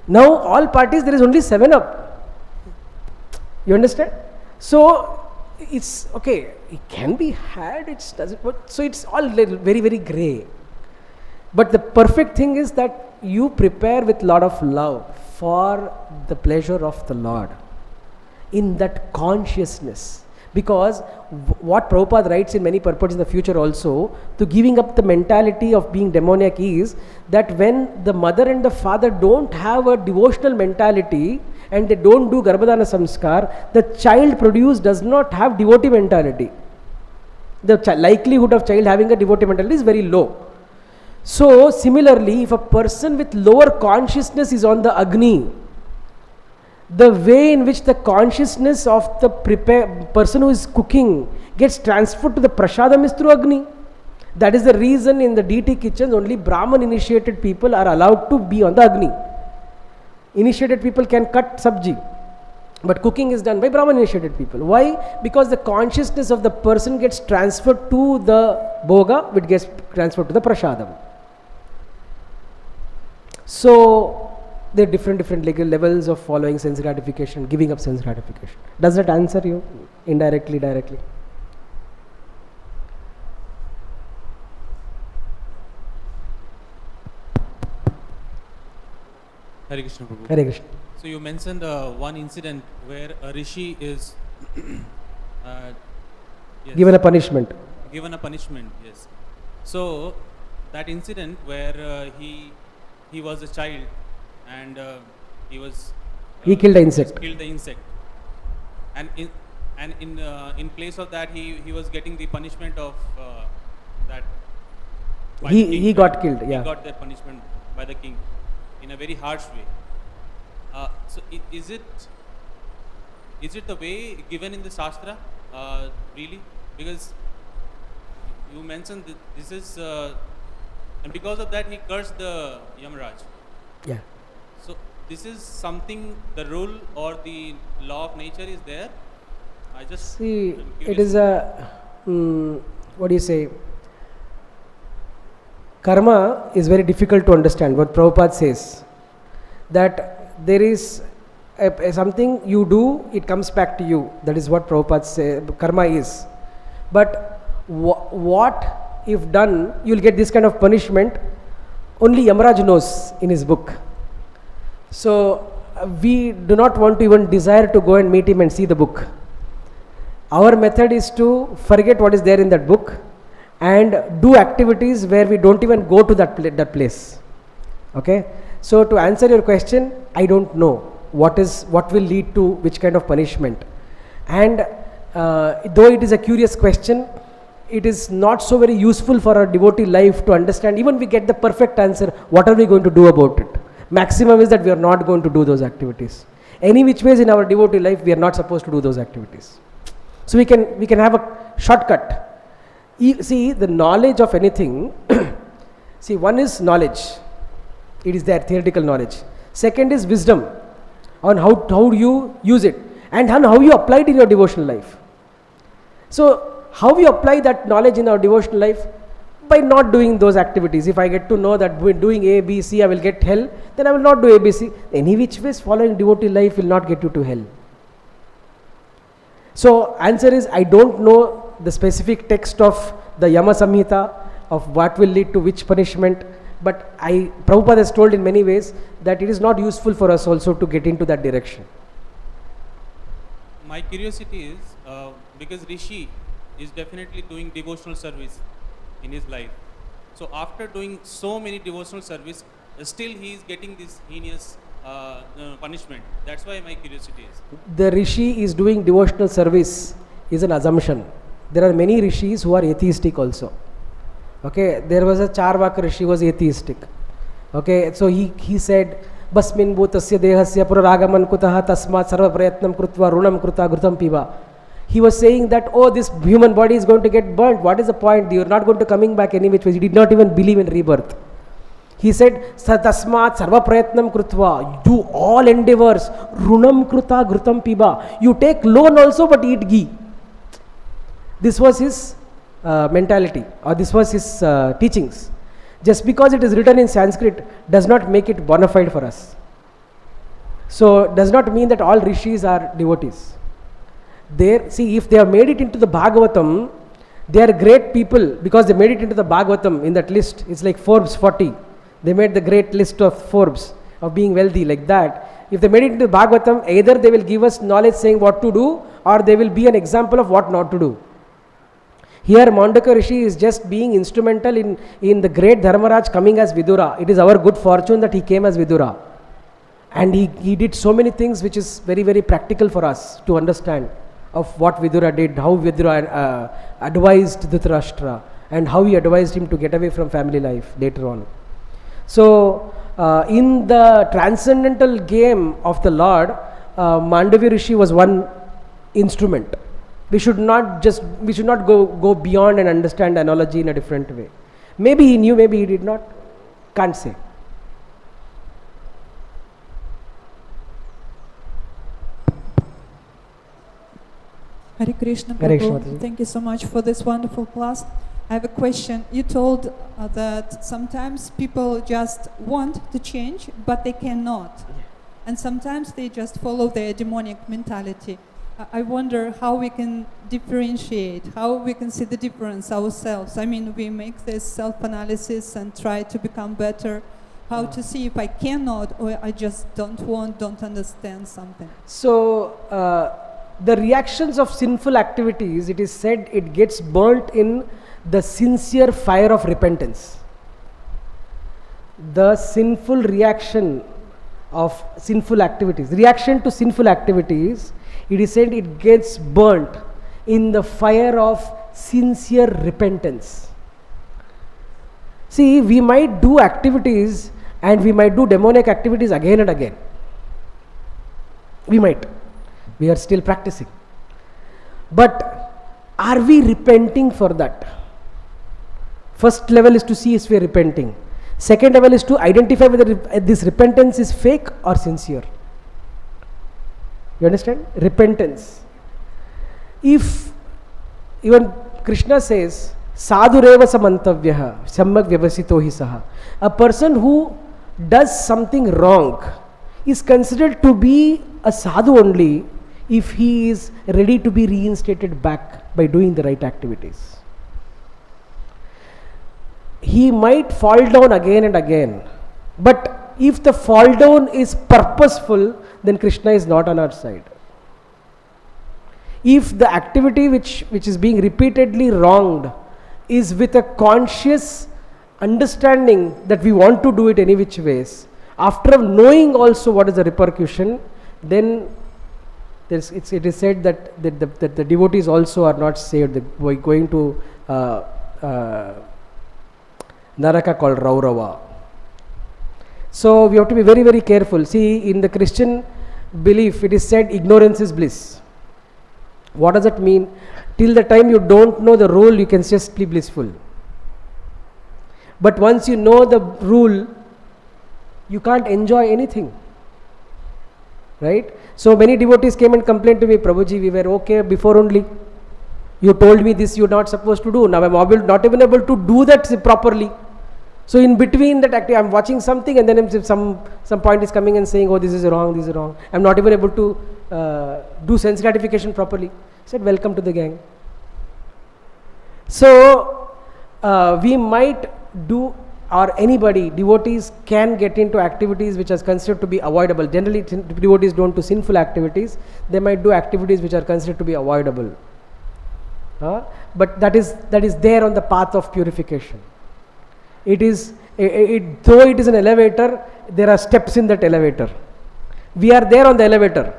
Now all parties there is only 7-Up. You understand? So it's okay, it can be had, it doesn't, so it's all very, very grey. But the perfect thing is that you prepare with lot of love for the pleasure of the Lord in that consciousness. Because what Prabhupada writes in many purports in the future also, to giving up the mentality of being demoniac is that when the mother and the father don't have a devotional mentality and they don't do Garbhadana Samskar, the child produced does not have devotee mentality. The likelihood of child having a devotee mentality is very low. So similarly, if a person with lower consciousness is on the Agni, the way in which the consciousness of the person who is cooking gets transferred to the prasadam is through Agni. That is the reason in the deity kitchens only Brahman initiated people are allowed to be on the Agni. Initiated people can cut sabji, but cooking is done by Brahman initiated people. Why? Because the consciousness of the person gets transferred to the bhoga, which gets transferred to the prasadam. So there are different levels of following sense gratification, giving up sense gratification. Does that answer you? Indirectly, directly? Hare Krishna, Prabhu. Hare Krishna. So you mentioned one incident where a rishi is Given a punishment. Given a punishment, yes. So that incident where he was a child and he killed the insect. And in place of that he was getting the punishment of that. He got killed. Yeah. He got that punishment by the king in a very harsh way. So is it the way given in the Shastra, really? because you mentioned that this is, and because of that he cursed the Yamaraj. Yeah. So this is something, the rule or the law of nature is there. I just See, am it curious. is a, what do you say? Karma is very difficult to understand. What Prabhupada says, that there is something you do, it comes back to you. That is what Prabhupada says, karma is. But what if done, you will get this kind of punishment, only Yamaraj knows in his book. So we do not want to even desire to go and meet him and see the book. Our method is to forget what is there in that book and do activities where we don't even go to that place. Okay? So to answer your question, I don't know what will lead to which kind of punishment. And though it is a curious question, it is not so very useful for our devotee life to understand. Even we get the perfect answer, what are we going to do about it? Maximum is that we are not going to do those activities. Any which ways in our devotee life, we are not supposed to do those activities. So we can have a shortcut. See, the knowledge of anything, see, one is knowledge. It is there, theoretical knowledge. Second is wisdom on how you use it and how you apply it in your devotional life. So how we apply that knowledge in our devotional life? By not doing those activities. If I get to know that by doing A, B, C, I will get hell, then I will not do A, B, C. Any which ways following devotee life will not get you to hell. So answer is, I don't know the specific text of the Yama Samhita of what will lead to which punishment, but Prabhupada has told in many ways that it is not useful for us also to get into that direction. My curiosity is, because Rishi is definitely doing devotional service in his life. So after doing so many devotional service, still he is getting this heinous punishment. That's why my curiosity is. The Rishi is doing devotional service is an assumption. There are many Rishis who are atheistic also. Okay, there was a Charvaka Rishi who was atheistic. Okay, so he said, Basmin bhutasya dehasya puraragaman kutaha tasmat sarva prayatnam krutva runam kruta ghrutam piva. He was saying that, oh, this human body is going to get burnt. What is the point? You are not going to coming back any which ways. He did not even believe in rebirth. He said, Tasmat sarva prayatnam krutva. Do all endeavors. Runam kruta ghrutam piba. You take loan also but eat ghee. This was his mentality, or this was his teachings. Just because it is written in Sanskrit does not make it bona fide for us. So does not mean that all rishis are devotees. See, if they have made it into the Bhagavatam, they are great people because they made it into the Bhagavatam in that list. It's like Forbes 40. They made the great list of Forbes of being wealthy like that. If they made it into the Bhagavatam, either they will give us knowledge saying what to do, or they will be an example of what not to do. Here Mandaka Rishi is just being instrumental in the great Dharmaraj coming as Vidura. It is our good fortune that he came as Vidura. And he did so many things which is very, very practical for us to understand of what Vidura did, how Vidura advised Dhritarashtra, and how he advised him to get away from family life later on. So in the transcendental game of the Lord, Mandavi Rishi was one instrument. We should not go beyond and understand analogy in a different way. Maybe he knew, maybe he did not. Can't say. Hare Krishna, Hare Prabhu. Krishna. Thank you so much for this wonderful class. I have a question. You told that sometimes people just want to change, but they cannot. And sometimes they just follow their demoniac mentality. I wonder how we can differentiate, how we can see the difference ourselves. I mean, we make this self-analysis and try to become better. How to see if I cannot or I just don't understand something. So, the reactions of sinful activities, it is said, it gets burnt in the sincere fire of repentance. The sinful reaction of sinful activities, reaction to sinful activities, it is said it gets burnt in the fire of sincere repentance. See, we might do activities and we might do demoniac activities again and again. We might. We are still practicing. But are we repenting for that? First level is to see if we are repenting. Second level is to identify whether this repentance is fake or sincere. You understand? Repentance. If even Krishna says, sadhureva samantavyaha samyak vyavasito hi saha. A person who does something wrong is considered to be a sadhu only if he is ready to be reinstated back by doing the right activities. He might fall down again and again, but if the fall down is purposeful, then Krishna is not on our side. If the activity which is being repeatedly wronged is with a conscious understanding that we want to do it any which ways, after knowing also what is the repercussion, then it is said that the devotees also are not saved. They are going to Naraka called Raurava. So we have to be very, very careful. See, in the Christian belief, it is said ignorance is bliss. What does it mean? Till the time you don't know the rule, you can just be blissful. But once you know the rule, you can't enjoy anything. Right? So many devotees came and complained to me, Prabhuji, we were okay before only. You told me this you're not supposed to do. Now I'm not even able to do that properly. So in between that activity, I'm watching something and then some point is coming and saying, oh, this is wrong, this is wrong. I'm not even able to do sense gratification properly. I said, welcome to the gang. So we might do, or anybody, devotees can get into activities which are considered to be avoidable. Generally, devotees don't do sinful activities. They might do activities which are considered to be avoidable. But that is there on the path of purification. Though it is an elevator, there are steps in that elevator. We are there on the elevator,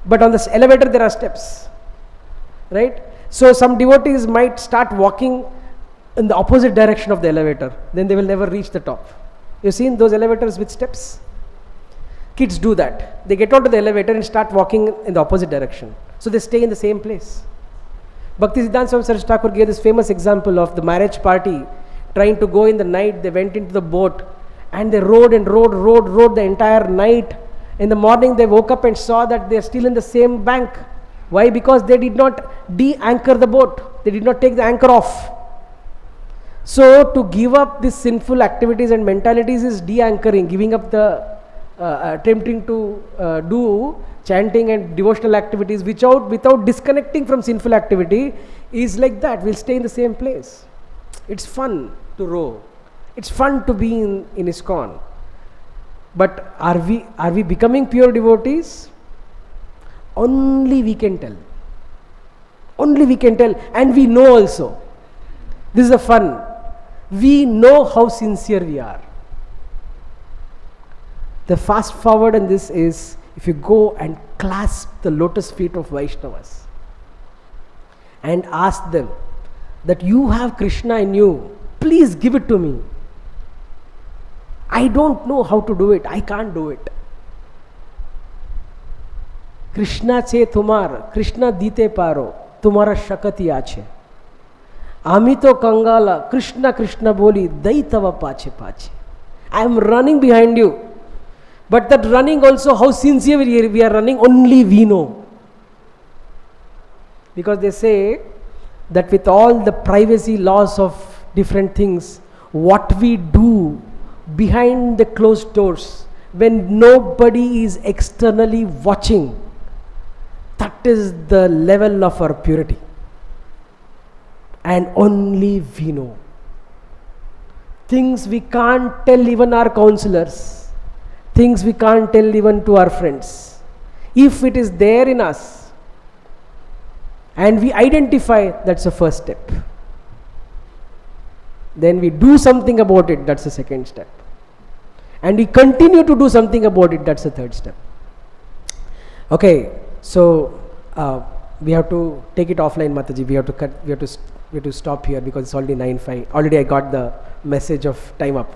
but on this elevator there are steps, right? So some devotees might start walking in the opposite direction of the elevator, then they will never reach the top. You've seen those elevators with steps? Kids do that. They get onto the elevator and start walking in the opposite direction. So they stay in the same place. Bhaktisiddhanta Swami Saraswati Thakur gave this famous example of the marriage party trying to go in the night. They went into the boat and they rowed the entire night. In the morning they woke up and saw that they are still in the same bank. Why? Because they did not de-anchor the boat. They did not take the anchor off. So to give up these sinful activities and mentalities is de-anchoring, giving up the attempting to do chanting and devotional activities without disconnecting from sinful activity is like that. We'll stay in the same place. It's fun to row. It's fun to be in ISKCON. But are we becoming pure devotees? Only we can tell. Only we can tell. And we know also. This is the fun. We know how sincere we are. The fast forward in this is, if you go and clasp the lotus feet of Vaishnavas and ask them that you have Krishna in you, please give it to me. I don't know how to do it. I can't do it. Krishna che tumar, Krishna dite paro, tumara shakati ache. Amito kangala, Krishna Krishna boli, daitava pache pache. I am running behind you. But that running also, how sincere we are running, only we know. Because they say that with all the privacy laws of different things, what we do behind the closed doors, when nobody is externally watching, that is the level of our purity. And only we know. Things we can't tell even our counselors. Things we can't tell even to our friends. If it is there in us and we identify, that's the first step. Then we do something about it, that's the second step. And we continue to do something about it, that's the third step. Okay, so we have to take it offline, Mataji. We have to stop here because it's already 9:05. Already I got the message of time up.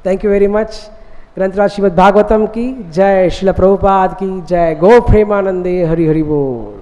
Thank you very much. ग्रंथराज Shrimad Bhagavatam की जय, श्रील प्रभुपाद की जय, गो प्रेमानंदे, हरि हरि बोल।